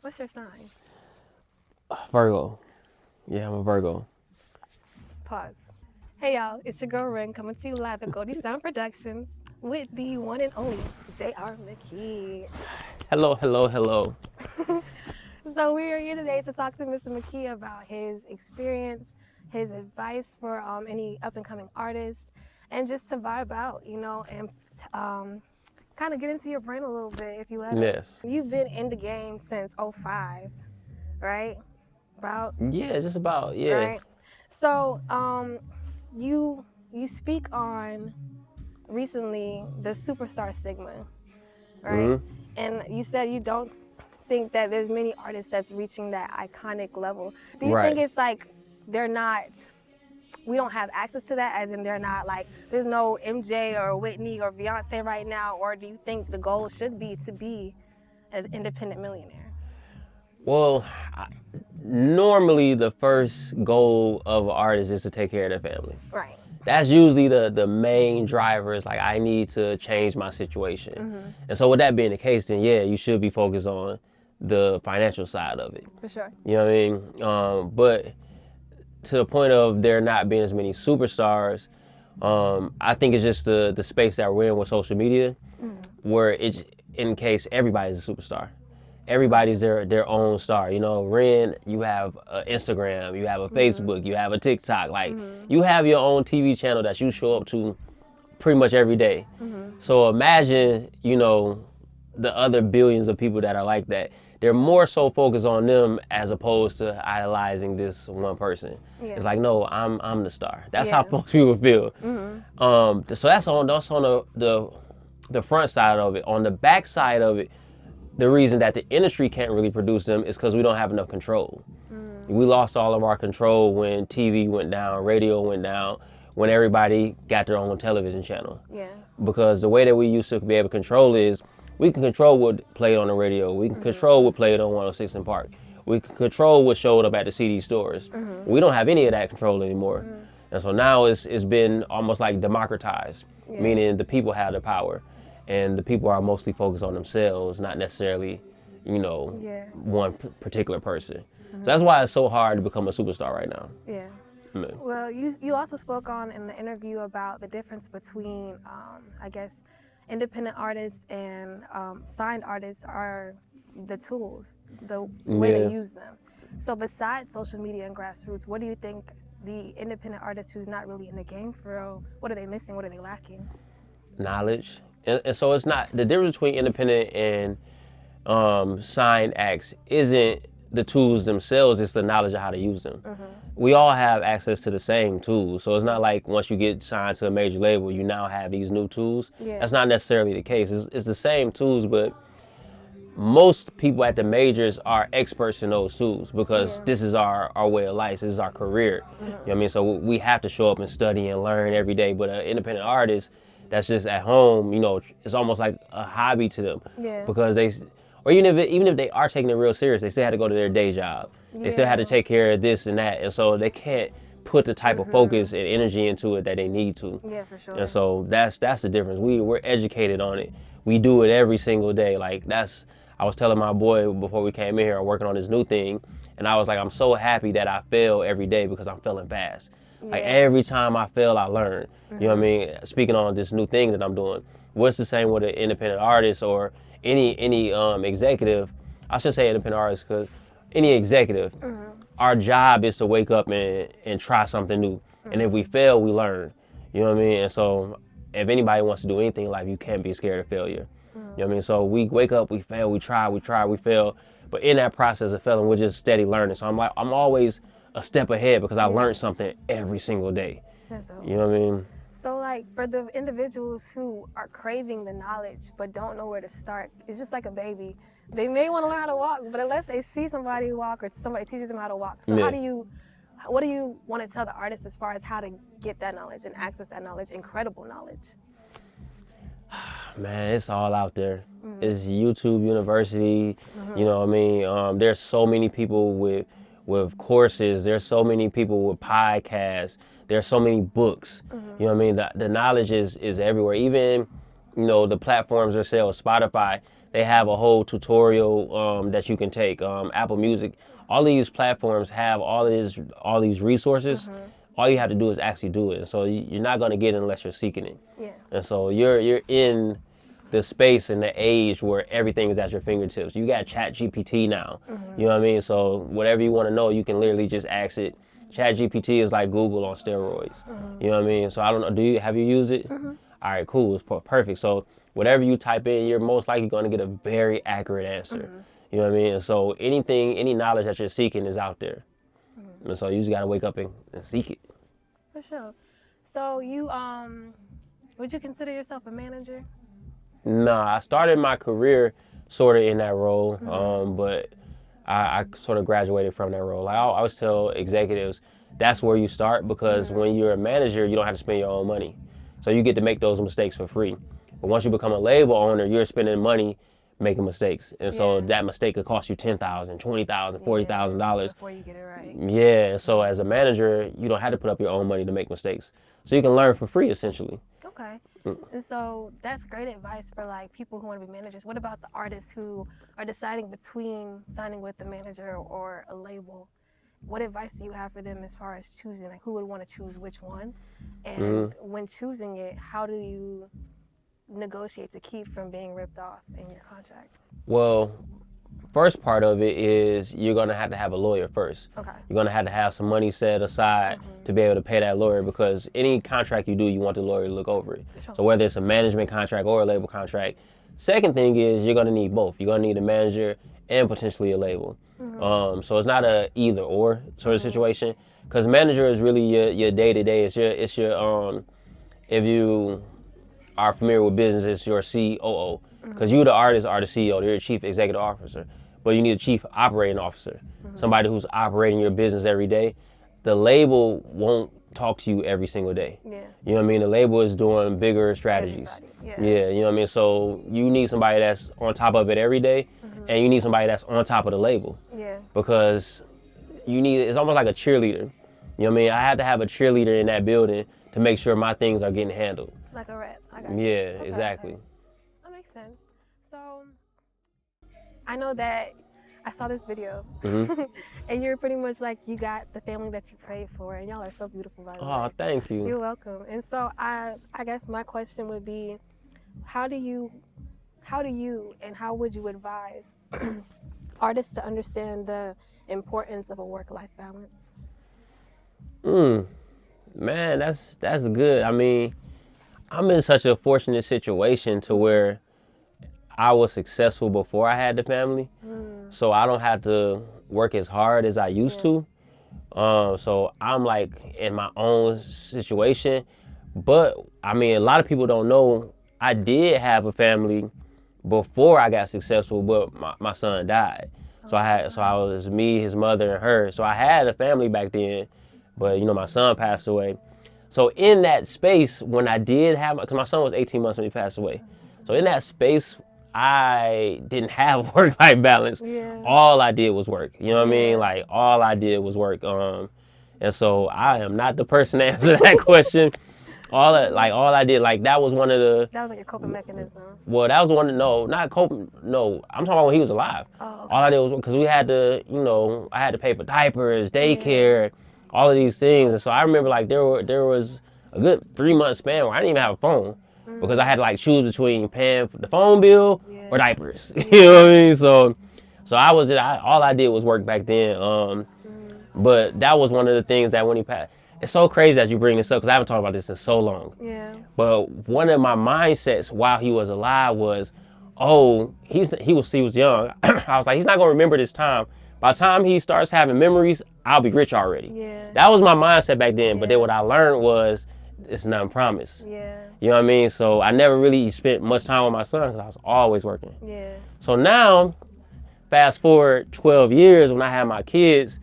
What's your sign? Virgo. Yeah, I'm a Virgo. Pause. Hey y'all, it's your girl Ren coming to you live at Goldie Sound Productions with the one and only JR.McKee. Hello, hello, hello. So we are here today to talk to Mr. McKee about his experience, his advice for any up and coming artists, and just to vibe out, and kind of get into your brain a little bit if you let us. Yes. You've been in the game since '05, right? About Yeah, just about, yeah. right. So you you speak on recently the superstar stigma, right? hmm And you said you don't think that there's many artists that's reaching that iconic level. Do you think Right. it's like they're not, we don't have access to that, as in they're not like, there's no MJ or Whitney or Beyonce right now? Or do you think the goal should be to be an independent millionaire? Well, I, normally the first goal of an artist is to take care of their family. Right. That's usually the main driver. Is like, I need to change my situation. And so with that being the case, then yeah, you should be focused on the financial side of it. For sure. You know what I mean? But to the point of there not being as many superstars, I think it's just the space that we're in with social media, where it's in case everybody's a superstar. Everybody's their own star. You know, Ren, you have Instagram, you have a Facebook, you have a TikTok. Like, you have your own TV channel that you show up to pretty much every day. So imagine, the other billions of people that are like that. They're more so focused on them as opposed to idolizing this one person. Yeah. It's like, no, I'm the star. That's Yeah. how most people feel. So that's on the front side of it. On the back side of it, the reason that the industry can't really produce them is because we don't have enough control. We lost all of our control when TV went down, radio went down, when everybody got their own television channel. Yeah. Because the way that we used to be able to control is, we can control what played on the radio. We can control what played on 106 in Park. We can control what showed up at the CD stores. We don't have any of that control anymore. And so now it's been almost like democratized, meaning the people have the power. And the people are mostly focused on themselves, not necessarily, Yeah. one particular person. So that's why it's so hard to become a superstar right now. Yeah. Man. Well, you also spoke on in the interview about the difference between, I guess, independent artists and signed artists are the tools, the way Yeah. to use them. So besides social media and grassroots, what do you think the independent artist who's not really in the game for real, what are they missing? What are they lacking? Knowledge. And so it's not, the difference between independent and signed acts isn't the tools themselves, it's the knowledge of how to use them. We all have access to the same tools. So it's not like once you get signed to a major label, you now have these new tools. Yeah. That's not necessarily the case. It's the same tools, but most people at the majors are experts in those tools because this is our way of life. This is our career. You know what I mean? So we have to show up and study and learn every day. But an independent artist that's just at home, it's almost like a hobby to them. Yeah. Because or even if they are taking it real serious, they still have to go to their day job. They still have to take care of this and that. And so they can't put the type of focus and energy into it that they need to. Yeah, for sure. And so that's the difference. We're educated on it. We do it every single day. I was telling my boy before we came in here, I'm working on this new thing, and I was like, I'm so happy that I fail every day because I'm failing fast. Like, every time I fail, I learn. You know what I mean? Speaking on this new thing that I'm doing, what's the same with an independent artist or any executive? I should say independent artist because any executive, our job is to wake up and try something new. And if we fail, we learn. You know what I mean? And so if anybody wants to do anything in life, you can't be scared of failure. You know what I mean? So we wake up, we fail, we try, we fail. But in that process of failing, we're just steady learning. So I'm always a step ahead because I learned something every single day. That's all. You know what I mean? So, like, for the individuals who are craving the knowledge but don't know where to start, it's just like a baby. They may want to learn how to walk, but unless they see somebody walk or somebody teaches them how to walk. So what do you want to tell the artist as far as how to get that knowledge and access that knowledge, incredible knowledge? Man, it's all out there. It's YouTube University. You know what I mean? There's so many people with courses. There's so many people with podcasts. There's so many books. You know what I mean? The knowledge is everywhere. Even, the platforms themselves, Spotify, They have a whole tutorial that you can take. Apple Music, all these platforms have all these resources. All you have to do is actually do it. So you're not going to get it unless you're seeking it. Yeah. And so you're in the space and the age where everything is at your fingertips. You got Chat GPT now. You know what I mean? So whatever you want to know, you can literally just ask it. Chat GPT is like Google on steroids. You know what I mean? So I don't know. Have you used it? All right, cool. It's perfect. So whatever you type in, you're most likely going to get a very accurate answer. You know what I mean? And so any knowledge that you're seeking is out there. And so you just got to wake up and seek it. For sure. So you would you consider yourself a manager? Nah, I started my career sort of in that role, but I sort of graduated from that role. Like I always tell executives, that's where you start, because when you're a manager, you don't have to spend your own money. So you get to make those mistakes for free. But once you become a label owner, you're spending money making mistakes. And so that mistake could cost you $10,000, $20,000, $40,000. Before you get it right. Yeah, and so as a manager, you don't have to put up your own money to make mistakes. So you can learn for free, essentially. Okay. And so that's great advice for like people who want to be managers. What about the artists who are deciding between signing with a manager or a label? What advice do you have for them as far as choosing, like who would want to choose which one? And when choosing it, how do you negotiate to keep from being ripped off in your contract? Well, first part of it is you're going to have a lawyer first. Okay. You're going to have some money set aside to be able to pay that lawyer, because any contract you do, you want the lawyer to look over it. Sure. So whether it's a management contract or a label contract. Second thing is you're going to need both. You're going to need a manager and potentially a label. So it's not a either or sort of situation, because manager is really your day-to-day. It's your if you are familiar with business, it's your COO. Because you, the artist, are the CEO. You're a chief executive officer. But you need a chief operating officer, somebody who's operating your business every day. The label won't talk to you every single day. Yeah. You know what I mean? The label is doing bigger strategies. Yeah. You know what I mean? So you need somebody that's on top of it every day, and you need somebody that's on top of the label. Yeah. Because it's almost like a cheerleader. You know what I mean? I have to have a cheerleader in that building to make sure my things are getting handled. Like a rep. I got you. Yeah, Okay, exactly. okay. That makes sense. So I know that I saw this video, and you're pretty much like, you got the family that you prayed for, and y'all are so beautiful, by the way. Oh, thank you. You're welcome. And so I guess my question would be, how do you and how would you advise artists to understand the importance of a work-life balance? Man, that's good. I mean, I'm in such a fortunate situation to where I was successful before I had the family, so I don't have to work as hard as I used to. So I'm like in my own situation. But I mean, a lot of people don't know I did have a family before I got successful, but my son died. So I was me, his mother, and her. So I had a family back then, but you know, my son passed away. So in that space, when I did have, because my son was 18 months when he passed away. So in that space, I didn't have work-life balance. Yeah. All I did was work. You know what I mean? Like, all I did was work. And so I am not the person to answer that question. All I did, like, that was one of the... That was like a coping mechanism. Well, that was one of, no, not coping, no. I'm talking about when he was alive. Oh, okay. All I did was, because we had to, you know, I had to pay for diapers, daycare, all of these things. And so I remember, like, there was a good 3-month span where I didn't even have a phone, because I had to, like, choose between paying for the phone bill or diapers. You know what I mean? So all I did was work back then. But that was one of the things that when he passed, it's so crazy that you bring this up, because I haven't talked about this in so long. Yeah. But one of my mindsets while he was alive was, oh, he was young. I was like, he's not gonna remember this time. By the time he starts having memories, I'll be rich already. Yeah. That was my mindset back then. But then what I learned was, it's nothing promised. Yeah. You know what I mean? So I never really spent much time with my son, because I was always working. Yeah. So now, fast forward 12 years, when I have my kids,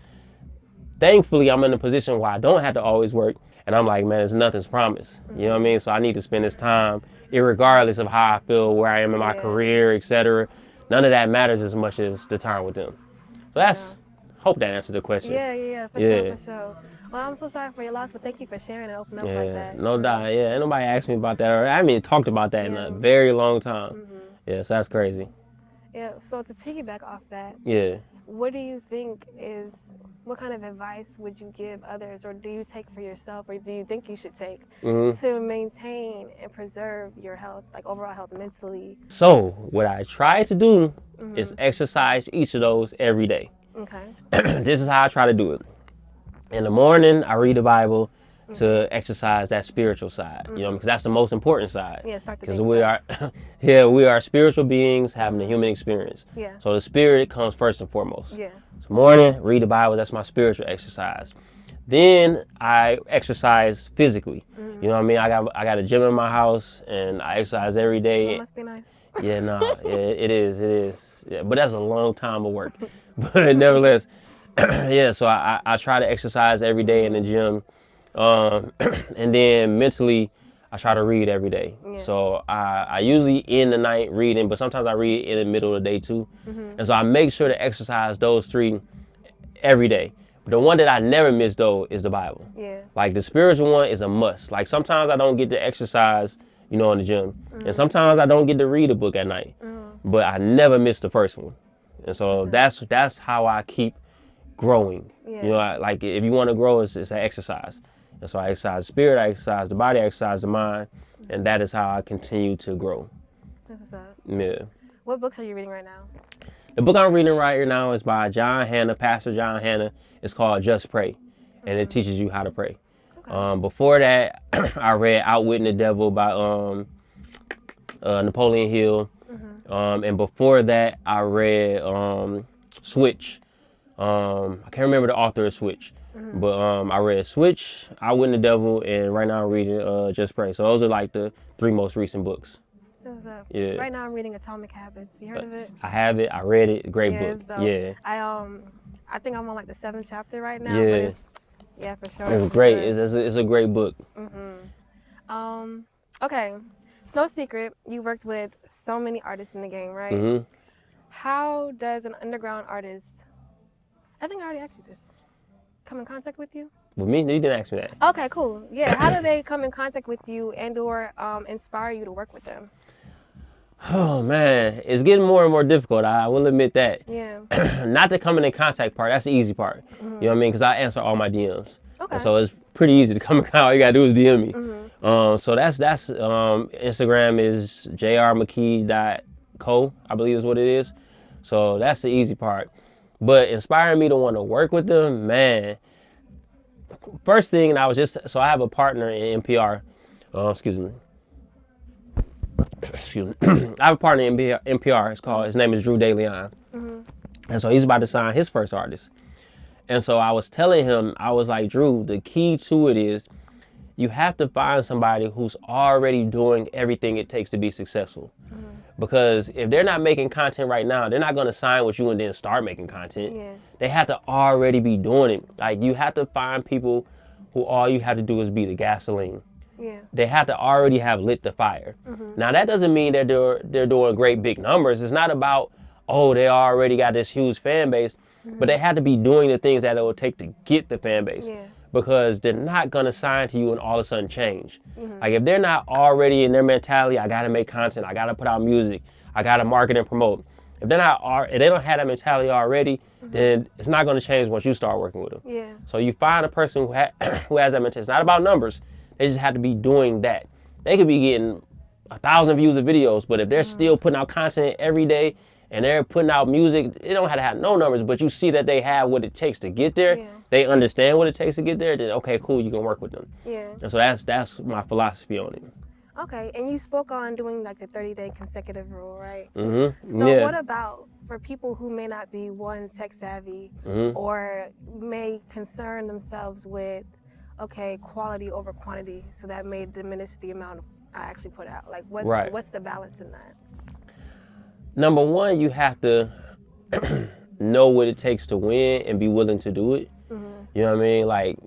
thankfully I'm in a position where I don't have to always work. And I'm like, man, nothing's promised. You know what I mean? So I need to spend this time, irregardless of how I feel, where I am in my career, etc. None of that matters as much as the time with them. So hope that answered the question. Yeah, for sure. Well, I'm so sorry for your loss, but thank you for sharing and opening up like that. No doubt. Yeah, ain't nobody asked me about that, or I haven't talked about that in a very long time. Yeah, so that's crazy. Yeah. So to piggyback off that, Yeah. what do you think is, what kind of advice would you give others, or do you take for yourself, or do you think you should take to maintain and preserve your health, like overall health mentally? So what I try to do is exercise each of those every day. Okay. This is how I try to do it. In the morning, I read the Bible to exercise that spiritual side, you know, because that's the most important side. Yeah, start the Because day we with are, yeah, we are spiritual beings having a human experience. Yeah. So the spirit comes first and foremost. Yeah. So morning, read the Bible. That's my spiritual exercise. Then I exercise physically. You know what I mean? I got a gym in my house, and I exercise every day. That must be nice. Yeah, no, it is. Yeah, but that's a long time of work. But nevertheless, yeah. So I try to exercise every day in the gym, and then mentally, I try to read every day. Yeah. So I usually end the night reading, but sometimes I read in the middle of the day too. And so I make sure to exercise those three every day. The one that I never miss though is the Bible. Yeah. Like the spiritual one is a must. Like sometimes I don't get to exercise, you know, in the gym, and sometimes I don't get to read a book at night. But I never miss the first one, and so that's how I keep growing. Yeah. You know, like if you want to grow, it's an exercise. And so I exercise the spirit, I exercise the body, I exercise the mind, and that is how I continue to grow. That's what's up. Yeah. What books are you reading right now? The book I'm reading right now is by John Hanna, Pastor John Hanna. It's called Just Pray, and it teaches you how to pray. Okay. Before that, I read Outwitting the Devil by Napoleon Hill. And before that, I read Switch. I can't remember the author of Switch, but I read Switch, Outwitting the Devil, and right now I'm reading Just Pray. So those are like the three most recent books. That's what's up. Yeah. Right now I'm reading Atomic Habits. You heard of it? I have it. I read it. Great book. It's dope. Yeah. I think I'm on like the 7th chapter right now. Yeah. But yeah, for sure. It's great. It's a great book. Okay. It's no secret you worked with so many artists in the game, right? How does an underground artist, I think I already asked you this, come in contact with you? With me? You didn't ask me that. Okay, cool. Yeah, how do they come in contact with you and or inspire you to work with them? Oh man, it's getting more and more difficult. I will admit that. Yeah. Not the coming in contact part. That's the easy part. You know what I mean? Because I answer all my DMs. Okay. And so it's pretty easy to come in contact. All you gotta do is DM me. So that's Instagram is JR.McKee.co, I believe is what it is. So that's the easy part. But inspiring me to want to work with them, man. First thing, I have a partner in NPR. Excuse me. I have a partner in NPR. His name is Drew DeLeon. And so he's about to sign his first artist. And so I was telling him, I was like, Drew, the key to it is you have to find somebody who's already doing everything it takes to be successful. Because if they're not making content right now, they're not going to sign with you and then start making content. Yeah. They have to already be doing it. Like you have to find people who all you have to do is be the gasoline. Yeah. They have to already have lit the fire. Now that doesn't mean that they're doing great big numbers. It's not about, oh, they already got this huge fan base, but they have to be doing the things that it will take to get the fan base. Yeah. Because they're not gonna sign to you and all of a sudden change. Like if they're not already in their mentality, I gotta make content, I gotta put out music, I gotta market and promote. If they don't have that mentality already, then it's not gonna change once you start working with them. Yeah. So you find a person who has that mentality. It's not about numbers. They just have to be doing that. They could be getting 1,000 views of videos, but if they're still putting out content every day and they're putting out music, they don't have to have no numbers, but you see that they have what it takes to get there. Yeah. They understand what it takes to get there. Then okay, cool, you can work with them. Yeah. And so that's my philosophy on it. Okay, and you spoke on doing like the 30-day consecutive rule, right? So What about for people who may not be tech savvy or may concern themselves with, okay, quality over quantity, so that may diminish the amount I actually put out? Like what's the balance in that? Number one, you have to know what it takes to win and be willing to do it. You know what I mean? Like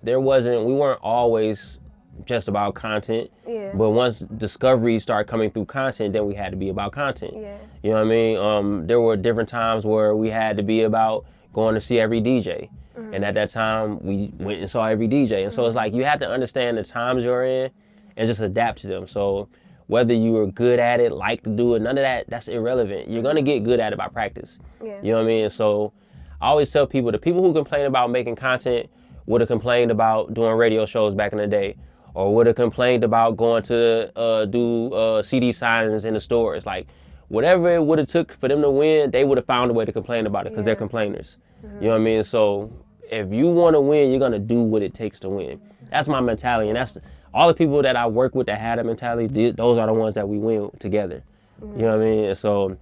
we weren't always just about content. Yeah. But once discoveries started coming through content, then we had to be about content. Yeah. You know what I mean? There were different times where we had to be about going to see every DJ. And at that time, we went and saw every DJ. And so it's like you have to understand the times you're in and just adapt to them. So whether you are good at it, like to do it, none of that, that's irrelevant. You're gonna get good at it by practice. Yeah. You know what I mean? So I always tell people, the people who complain about making content would have complained about doing radio shows back in the day, or would have complained about going to do CD signings in the stores. Like, whatever it would have took for them to win, they would have found a way to complain about it because they're complainers. You know what I mean? So if you want to win, you're gonna do what it takes to win. That's my mentality, and that's all the people that I work with that had that mentality. Those are the ones that we win together. You know what I mean? So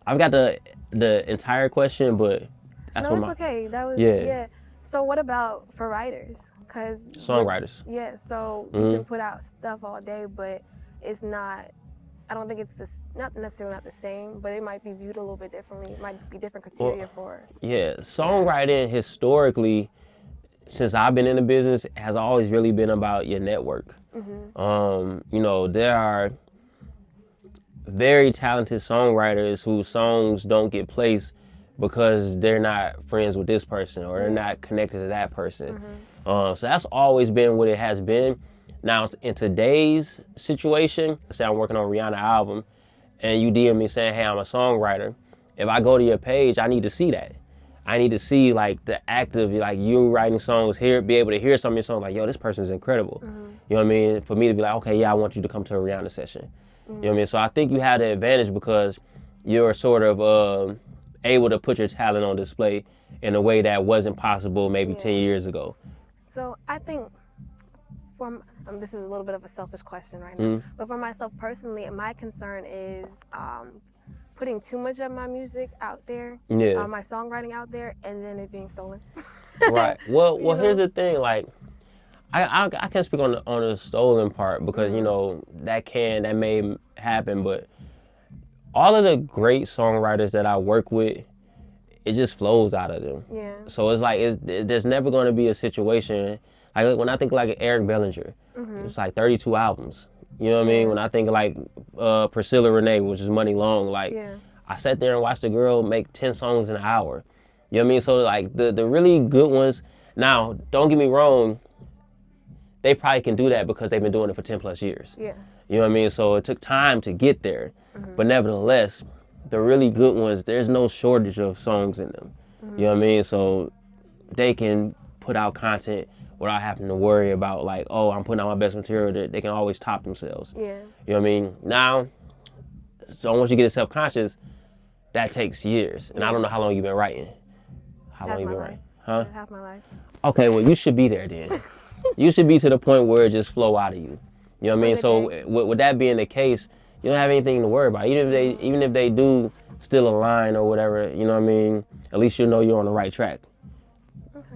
I've got the entire question, but that's No, it's okay. That was yeah. So what about for writers? Cause Songwriters. Yeah. So you can put out stuff all day, but it's not. I don't think it's not necessarily not the same, but it might be viewed a little bit differently. It might be different criteria for it. Yeah, songwriting historically, since I've been in the business, has always really been about your network. You know, there are very talented songwriters whose songs don't get placed because they're not friends with this person or they're not connected to that person. So that's always been what it has been. Now, in today's situation, say I'm working on a Rihanna album and you DM me saying, hey, I'm a songwriter. If I go to your page, I need to see that. I need to see like the active, like you writing songs here, be able to hear some of your songs like, yo, this person is incredible. You know what I mean? For me to be like, okay, yeah, I want you to come to a Rihanna session. You know what I mean? So I think you have the advantage because you're sort of able to put your talent on display in a way that wasn't possible maybe 10 years ago. So I think this is a little bit of a selfish question right now, but for myself personally, my concern is putting too much of my music out there, my songwriting out there, and then it being stolen. Right. Well, here's the thing. Like, I can't speak on the stolen part because you know that may happen, but all of the great songwriters that I work with, it just flows out of them. Yeah. So it's like there's never going to be a situation like when I think like Eric Bellinger, it's like 32 albums. You know what I mean? When I think like Priscilla Renee, which is Money Long, like I sat there and watched the girl make 10 songs in an hour. You know what I mean? So like the really good ones. Now, don't get me wrong, they probably can do that because they've been doing it for 10 plus years. Yeah. You know what I mean? So it took time to get there. But nevertheless, the really good ones, there's no shortage of songs in them. You know what I mean? So they can put out content without having to worry about like, oh, I'm putting out my best material. They can always top themselves. Yeah. You know what I mean? Now, so once you get self-conscious, that takes years. And I don't know how long you've been writing. How long you been writing? Huh? Half my life. Okay, well, you should be there then. You should be to the point where it just flow out of you. You know what I mean? So with that being the case, you don't have anything to worry about. Even if they do steal a line or whatever, you know what I mean? At least you know you're on the right track. Okay.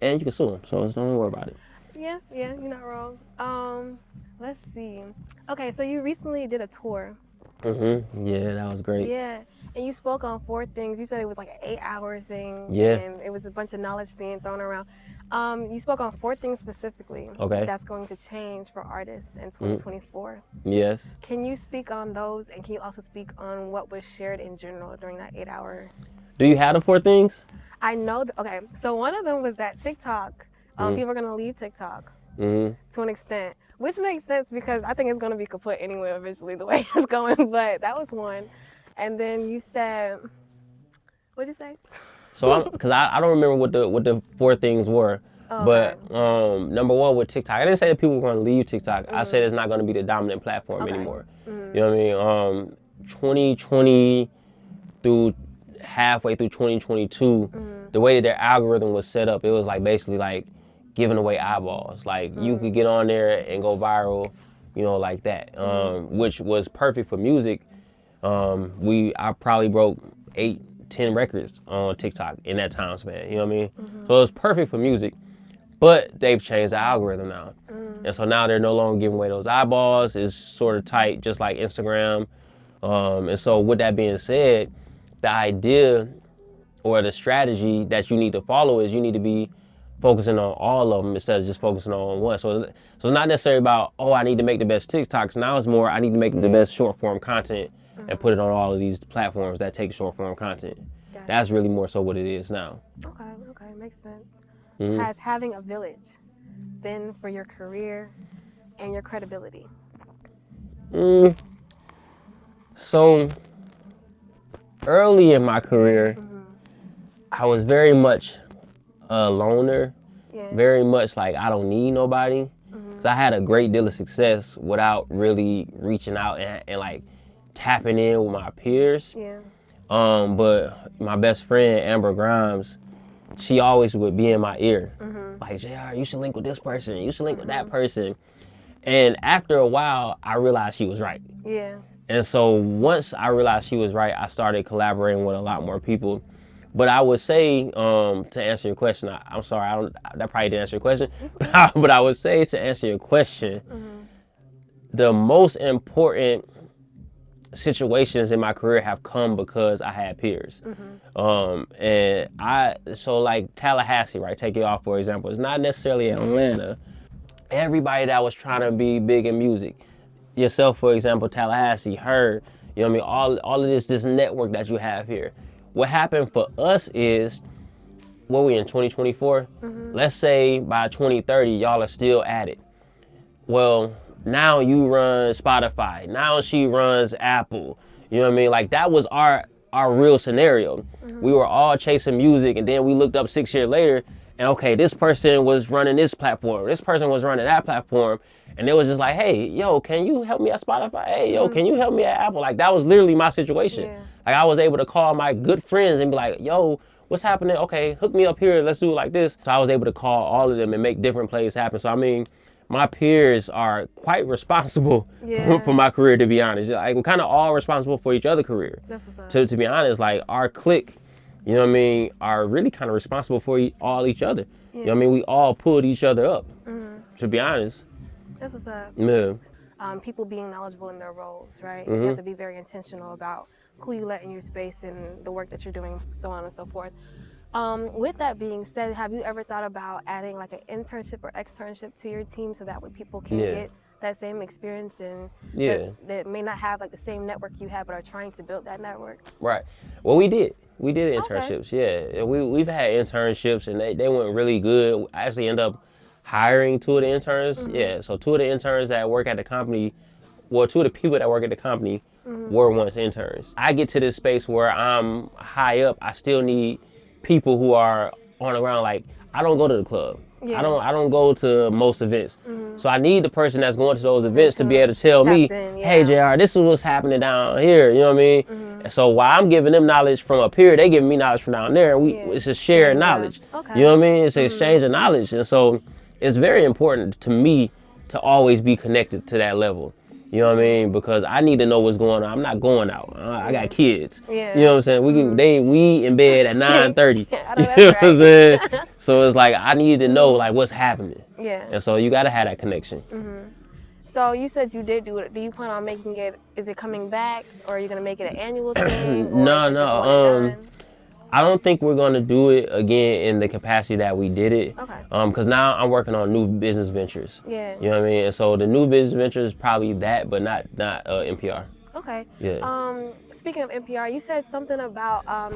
And you can sue them, so don't worry about it. Yeah, you're not wrong. Let's see. Okay, so you recently did a tour. Yeah, that was great. Yeah, and you spoke on 4 things. You said it was like an 8-hour thing. Yeah. And it was a bunch of knowledge being thrown around. You spoke on 4 things specifically. Okay. That's going to change for artists in 2024. Yes. Can you speak on those, and can you also speak on what was shared in general during that 8-hour? Do you have the 4 things? I know. Okay, so one of them was that TikTok. People are going to leave TikTok to an extent, which makes sense because I think it's going to be kaput anyway eventually the way it's going, but that was one. And then you said, what'd you say? So because I don't remember what the 4 things were, but number 1 with TikTok, I didn't say that people were going to leave TikTok. I said it's not going to be the dominant platform anymore. You know what I mean? 2020 through halfway through 2022, the way that their algorithm was set up, it was like basically like giving away eyeballs. Like you could get on there and go viral, you know, like that, which was perfect for music. I probably broke 8-10 records on TikTok in that time span, you know what I mean? So it was perfect for music, but they've changed the algorithm now. And so now they're no longer giving away those eyeballs. It's sort of tight, just like Instagram. And so with that being said, the idea or the strategy that you need to follow is you need to be focusing on all of them instead of just focusing on one. So it's not necessarily about, oh, I need to make the best TikToks. Now it's more, I need to make the best short form content and put it on all of these platforms that take short form content. Gotcha. That's really more so what it is now. Okay, makes sense. Has having a village been for your career and your credibility? So early in my career, I was very much a loner, Yeah. very much like I don't need nobody. Cause I had a great deal of success without really reaching out and like tapping in with my peers. Yeah. But my best friend Amber Grimes, she always would be in my ear, like, JR, you should link with this person, you should link with that person. And after a while, I realized she was right. Yeah. And so once I realized she was right, I started collaborating with a lot more people. But I would say, to answer your question, I'm sorry, that probably didn't answer your question, but I would say to answer your question, the most important situations in my career have come because I had peers. So like Tallahassee, right? Take it off, for example. It's not necessarily Atlanta. Everybody that was trying to be big in music, yourself, for example, Tallahassee, her, you know what I mean? All of this network that you have here. What happened for us is, what we in 2024? Let's say by 2030, y'all are still at it. Well, now you run Spotify. Now she runs Apple. You know what I mean? Like that was our real scenario. We were all chasing music, and then we looked up 6 years later, and okay, this person was running this platform. This person was running that platform. And it was just like, hey, yo, can you help me at Spotify? Hey, yo, can you help me at Apple? Like, that was literally my situation. Yeah. Like, I was able to call my good friends and be like, yo, what's happening? Okay, hook me up here. Let's do it like this. So I was able to call all of them and make different plays happen. So, I mean, my peers are quite responsible for my career, to be honest. Like, we're kind of all responsible for each other's career. That's what's up. To be honest, like, our clique, you know what I mean, are really kind of responsible for all each other. You know what I mean? We all pulled each other up, to be honest. That's what's up. Yeah. People being knowledgeable in their roles, right? You have to be very intentional about who you let in your space and the work that you're doing, so on and so forth. With that being said, have you ever thought about adding like an internship or externship to your team so that way people can get that same experience and that may not have like the same network you have but are trying to build that network? Right. Well, we did internships. Yeah, we've had internships and they went really good. I actually ended up hiring 2 of the interns. Yeah, so 2 of the interns that work at the company, well, 2 of the people that work at the company were once interns. I get to this space where I'm high up. I still need people who are on the ground. Like, I don't go to the club. I don't go to most events. So I need the person that's going to those events to be able to tell me, hey, JR, this is what's happening down here. You know what I mean? And so while I'm giving them knowledge from up here, they giving me knowledge from down there. And it's a shared knowledge. You know what I mean? It's an exchange of knowledge. And so it's very important to me to always be connected to that level. You know what I mean? Because I need to know what's going on. I'm not going out. I got kids. You know what I'm saying? We in bed at 9:30. You know what I'm saying? So it's like I need to know like what's happening. And so you gotta have that connection. So you said you did do it. Do you plan on making it? Is it coming back, or are you gonna make it an annual thing? Or No. I don't think we're gonna do it again in the capacity that we did it. Okay. Because now I'm working on new business ventures. Yeah. You know what I mean? And so the new business ventures probably that, but not NPR. Okay. Yeah. Speaking of NPR, you said something about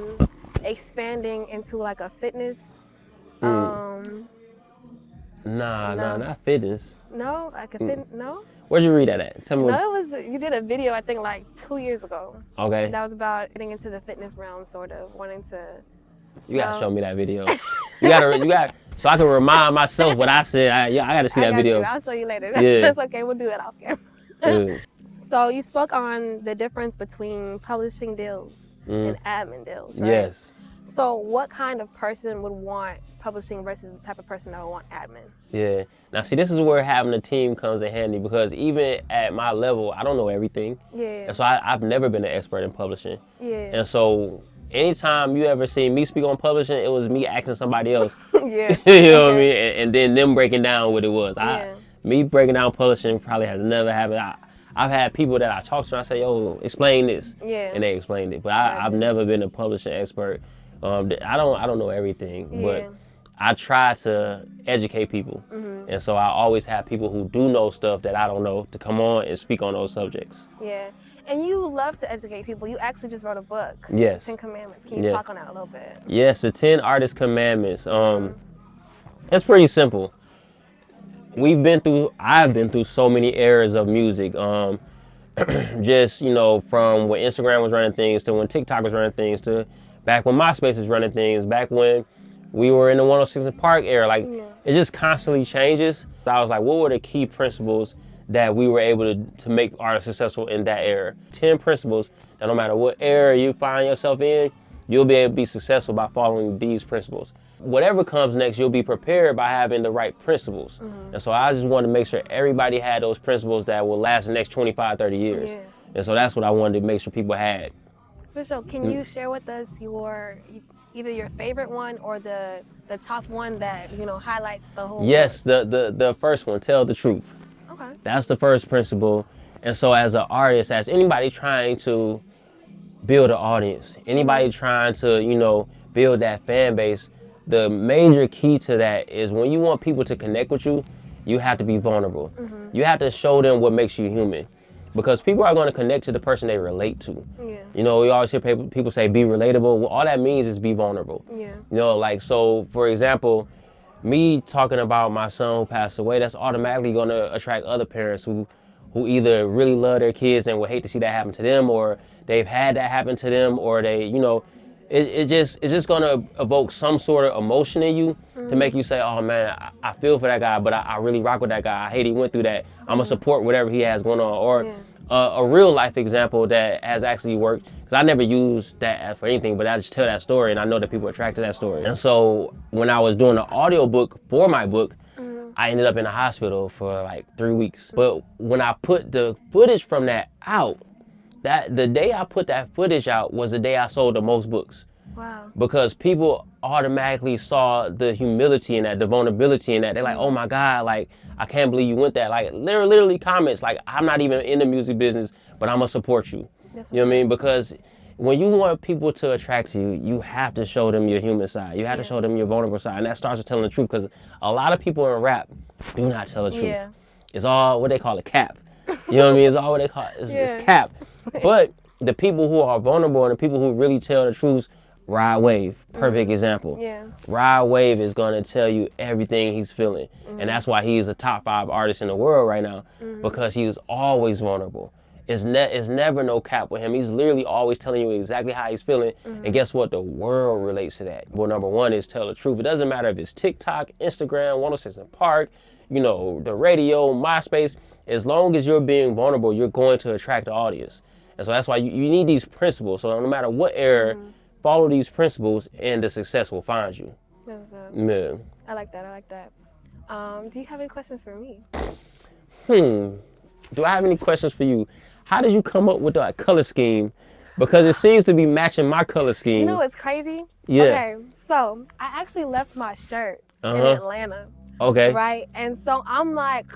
expanding into like a fitness. Nah, not fitness. No, like a fit. No. Where'd you read that at? Tell me. No, it was you did a video I think like 2 years ago. Okay. That was about getting into the fitness realm, sort of wanting to. You gotta show me that video. you gotta, so I can remind myself what I said. I gotta see that video. I'll show you later. Yeah. That's okay. We'll do it off camera. So you spoke on the difference between publishing deals and admin deals, right? Yes. So what kind of person would want publishing versus the type of person that would want admin? Yeah. Now, see, this is where having a team comes in handy because even at my level, I don't know everything. Yeah. And so I've never been an expert in publishing. Yeah. And so anytime you ever see me speak on publishing, it was me asking somebody else. Yeah. You know what I mean? And then them breaking down what it was. Yeah. Me breaking down publishing probably has never happened. I've had people that I talk to and I say, yo, explain this. Yeah. And they explained it. But I've never been a publishing expert. I don't know everything, but I try to educate people. And so I always have people who do know stuff that I don't know to come on and speak on those subjects. Yeah. And you love to educate people. You actually just wrote a book. Yes. 10 Commandments. Can you talk on that a little bit? Yes, the 10 Artist Commandments. It's pretty simple. I've been through so many eras of music. just, you know, from when Instagram was running things to when TikTok was running things to back when MySpace was running things, back when we were in the 106 and Park era. Like, it just constantly changes. I was like, what were the key principles that we were able to make artists successful in that era? 10 principles that no matter what era you find yourself in, you'll be able to be successful by following these principles. Whatever comes next, you'll be prepared by having the right principles. And so I just wanted to make sure everybody had those principles that will last the next 25, 30 years. And so that's what I wanted to make sure people had. For sure. Can you share with us either your favorite one or the top one that, you know, highlights the whole Yes, the first one, tell the truth. Okay. That's the first principle. And so as an artist, as anybody trying to build an audience, anybody trying to, you know, build that fan base, the major key to that is when you want people to connect with you, you have to be vulnerable. You have to show them what makes you human, because people are going to connect to the person they relate to. You know, we always hear people say be relatable. Well, all that means is be vulnerable. You know, like, so for example, me talking about my son who passed away, that's automatically going to attract other parents who either really love their kids and would hate to see that happen to them, or they've had that happen to them, or they, you know, it's just going to evoke some sort of emotion in you to make you say, oh man, I feel for that guy, but I really rock with that guy. I hate he went through that. I'm going to support whatever he has going on. Or a real life example that has actually worked, because I never used that for anything, but I just tell that story and I know that people are attracted to that story. And so when I was doing the audio book for my book, I ended up in the hospital for like 3 weeks. But when I put the footage from that out, the day I put that footage out was the day I sold the most books. Wow. Because people automatically saw the humility in that, the vulnerability in that. They're like, oh my God, like, I can't believe you went that. Like, literally comments like, I'm not even in the music business, but I'm gonna support you. You know what I mean? Because when you want people to attract you, you have to show them your human side. You have to show them your vulnerable side. And that starts with telling the truth, because a lot of people in rap do not tell the truth. It's all what they call a cap. You know what I mean? It's all what they call it. It's cap. But the people who are vulnerable and the people who really tell the truth, Rod Wave, perfect example. Rod Wave is going to tell you everything he's feeling. And that's why he's a top 5 artist in the world right now, because he is always vulnerable. It's never no cap with him. He's literally always telling you exactly how he's feeling. And guess what? The world relates to that. Well, number one is tell the truth. It doesn't matter if it's TikTok, Instagram, 106 and Park, you know, the radio, MySpace. As long as you're being vulnerable, you're going to attract the audience. And so that's why you need these principles. So no matter what era, follow these principles and the success will find you. Yeah. I like that. I like that. Do you have any questions for me? Do I have any questions for you? How did you come up with that color scheme? Because it seems to be matching my color scheme. You know what's crazy? Yeah. Okay, so I actually left my shirt in Atlanta. Okay. Right? And so I'm like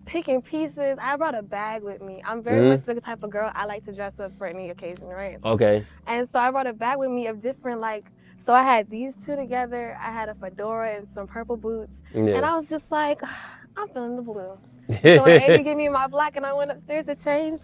picking pieces. I brought a bag with me. I'm very much the type of girl, I like to dress up for any occasion, right? Okay. And so I brought a bag with me of different, like, so I had these two together. I had a fedora and some purple boots. And I was just like, I'm feeling the blue. So when Amy gave me my black and I went upstairs to change,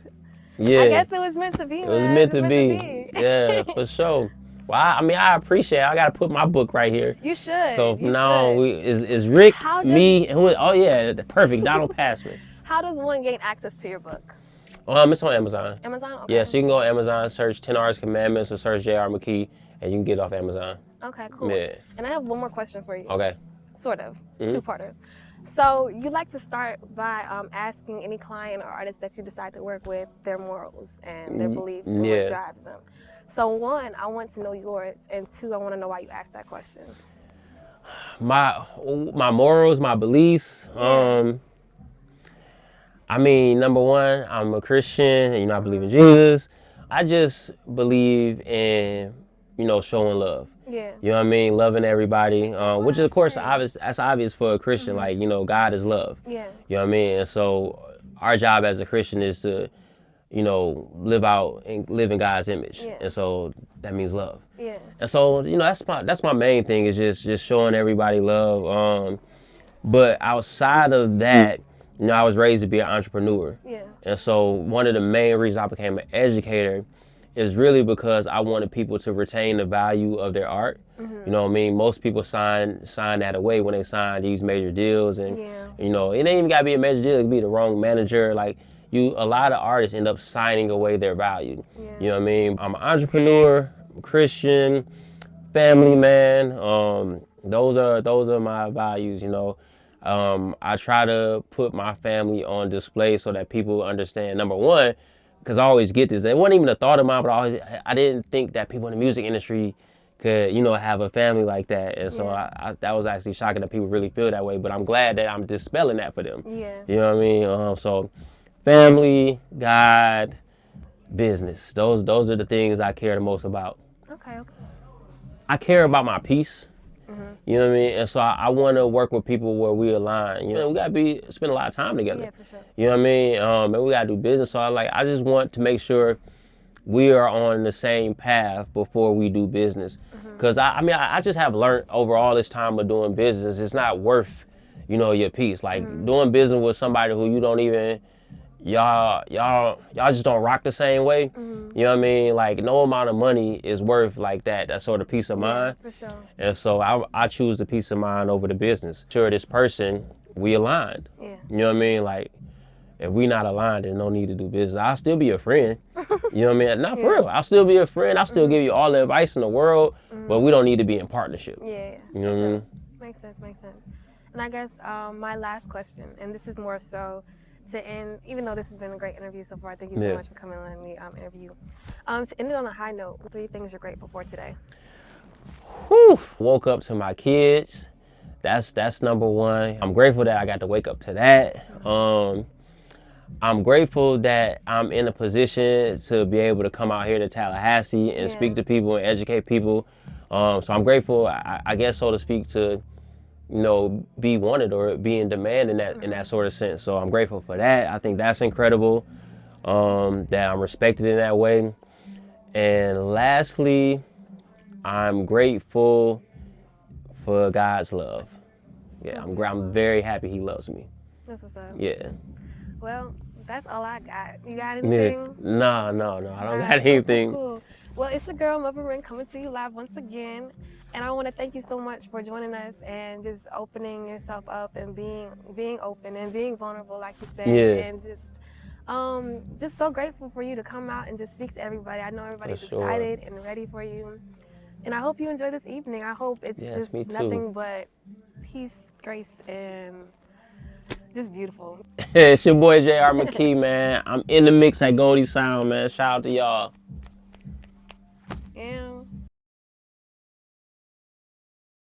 I guess it was meant to be. It was meant to be. Yeah, for sure. Well, I mean, I appreciate it. I got to put my book right here. You should. So from now on, is Rick, me, and who? Oh yeah, perfect. Donald Passman. How does one gain access to your book? It's on Amazon. Amazon? Okay. Yeah, so you can go on Amazon, search 10 Artist Commandments, or search JR.McKee, and you can get it off Amazon. Okay, cool. Yeah. And I have one more question for you. Okay. Sort of. Two-parter. So you like to start by asking any client or artist that you decide to work with their morals and their beliefs and what drives them. So one, I want to know yours, and two, I want to know why you asked that question. My morals, my beliefs. I mean, number one, I'm a Christian, and I believe in Jesus. I just believe in, showing love. Yeah. You know what I mean? Loving everybody, which is, of course, obvious. That's obvious for a Christian. Like, God is love. Yeah. You know what I mean? And so our job as a Christian is to, live out and live in God's image. Yeah. And so that means love. Yeah. And so, that's my main thing, is just showing everybody love. But outside of that, I was raised to be an entrepreneur. Yeah. And so one of the main reasons I became an educator is really because I wanted people to retain the value of their art. You know what I mean? Most people sign that away when they sign these major deals. And, it ain't even got to be a major deal. It could be the wrong manager. Like, a lot of artists end up signing away their value. Yeah. You know what I mean? I'm an entrepreneur, Christian, family man. Those are my values. You know, I try to put my family on display so that people understand. Number one, because I always get this. It wasn't even a thought of mine, but I didn't think that people in the music industry could, you know, have a family like that. And so that was actually shocking that people really feel that way. But I'm glad that I'm dispelling that for them. Yeah. You know what I mean? So family, God, business. Those are the things I care the most about. Okay. I care about my peace. You know what I mean? And so I want to work with people where we align. You know, we got to spend a lot of time together. Yeah, for sure. You know what I mean? And we got to do business. So I just want to make sure we are on the same path before we do business. Because I just have learned over all this time of doing business, it's not worth, you know, your peace. Like doing business with somebody who you don't even, y'all just don't rock the same way. You know what I mean? Like no amount of money is worth like that sort of peace of mind. For sure. And so I choose the peace of mind over the business. Sure, this person, we aligned. Yeah. You know what I mean? Like if we not aligned, there's no need to do business. I'll still be a friend. You know what I mean? Not for real. I'll still be a friend. I'll still give you all the advice in the world, but we don't need to be in partnership. Yeah. You know what I mean? Makes sense. And I guess my last question, and this is more so to end, even though this has been a great interview so far, thank you so much for coming and letting me interview you. To end it on a high note, 3 things you're grateful for today. Whew. Woke up to my kids. That's number one. I'm grateful that I got to wake up to that. I'm grateful that I'm in a position to be able to come out here to Tallahassee and speak to people and educate people. So I'm grateful, I guess, so to speak, to, you know, be wanted or be in demand in that sort of sense. So I'm grateful for that. I think that's incredible, that I'm respected in that way. And lastly, I'm grateful for God's love. Yeah, I'm very happy He loves me. That's what's up. Yeah. Well, that's all I got. You got anything? No, I don't got anything. Cool. Well, it's your girl, Mother Ring, coming to you live once again. And I want to thank you so much for joining us and just opening yourself up and being open and being vulnerable, like you said. And just so grateful for you to come out and just speak to everybody. I know everybody's excited and ready for you. And I hope you enjoy this evening. I hope it's just nothing but peace, grace, and just beautiful. It's your boy JR.McKee, man. I'm in the mix at Goldie Sound, man. Shout out to y'all.